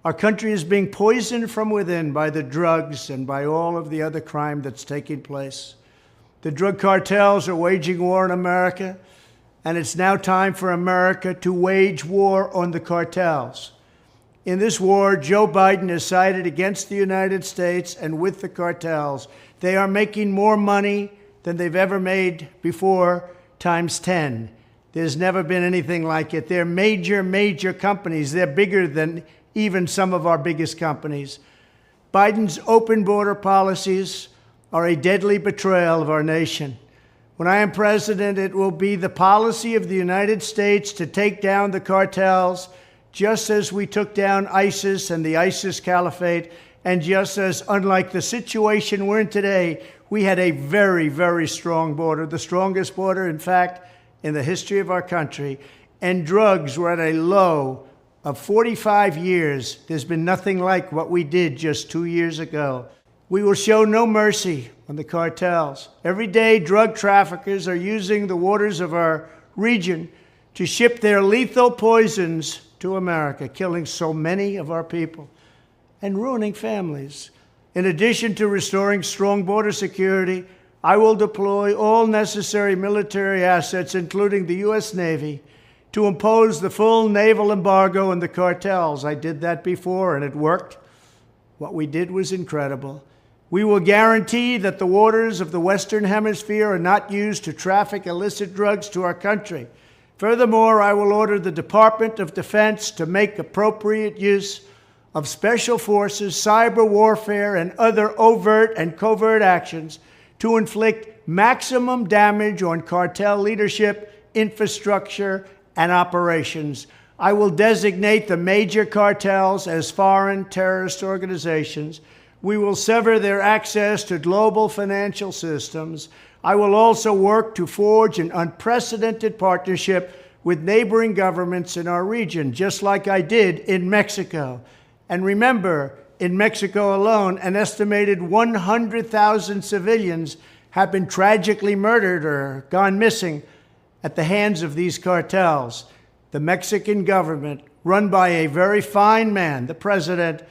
Our country is being poisoned from within by the drugs and by all of the other crime that's taking place. The drug cartels are waging war in America, and it's now time for America to wage war on the cartels. In this war, Joe Biden has sided against the United States and with the cartels. They are making more money than they've ever made before, times 10. There's never been anything like it. They're major companies. They're bigger than even some of our biggest companies. Biden's open border policies are a deadly betrayal of our nation. When I am president, it will be the policy of the United States to take down the cartels, just as we took down ISIS and the ISIS caliphate, and just as, unlike the situation we're in today, we had a very strong border, the strongest border, in fact, in the history of our country, and drugs were at a low of 45 years. There's been nothing like what we did just 2 years ago. We will show no mercy on the cartels. Every day, drug traffickers are using the waters of our region to ship their lethal poisons to America, killing so many of our people and ruining families. In addition to restoring strong border security, I will deploy all necessary military assets, including the U.S. Navy, to impose the full naval embargo on the cartels. I did that before, and it worked. What we did was incredible. We will guarantee that the waters of the Western Hemisphere are not used to traffic illicit drugs to our country. Furthermore, I will order the Department of Defense to make appropriate use of special forces, cyber warfare, and other overt and covert actions to inflict maximum damage on cartel leadership, infrastructure, and operations. I will designate the major cartels as foreign terrorist organizations. We will sever their access to global financial systems. I will also work to forge an unprecedented partnership with neighboring governments in our region, just like I did in Mexico. And remember, in Mexico alone, an estimated 100,000 civilians have been tragically murdered or gone missing at the hands of these cartels. The Mexican government, run by a very fine man, the president,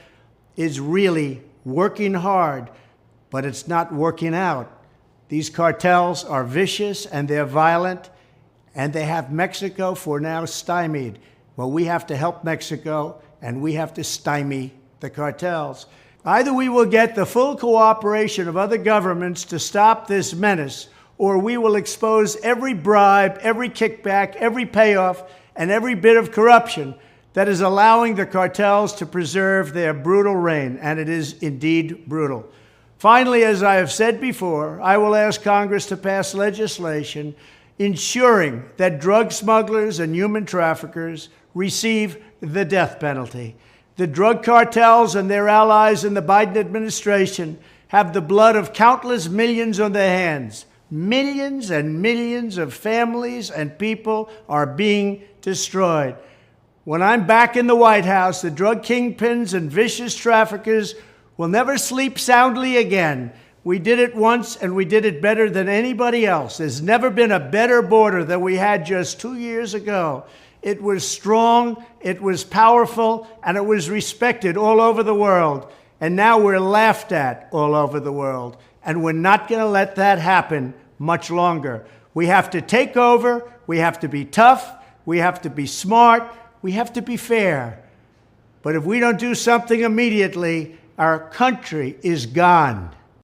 is really working hard, but it's not working out. These cartels are vicious and they're violent, and they have Mexico for now stymied. Well, we have to help Mexico, and we have to stymie the cartels. Either we will get the full cooperation of other governments to stop this menace, or we will expose every bribe, every kickback, every payoff, and every bit of corruption that is allowing the cartels to preserve their brutal reign, and it is indeed brutal. Finally, as I have said before, I will ask Congress to pass legislation ensuring that drug smugglers and human traffickers receive the death penalty. The drug cartels and their allies in the Biden administration have the blood of countless millions on their hands. Millions and millions of families and people are being destroyed. When I'm back in the White House, the drug kingpins and vicious traffickers will never sleep soundly again. We did it once, and we did it better than anybody else. There's never been a better border than we had just 2 years ago. It was strong, it was powerful, and it was respected all over the world. And now we're laughed at all over the world. And we're not going to let that happen much longer. We have to take over, we have to be tough, we have to be smart, we have to be fair. But if we don't do something immediately, our country is gone.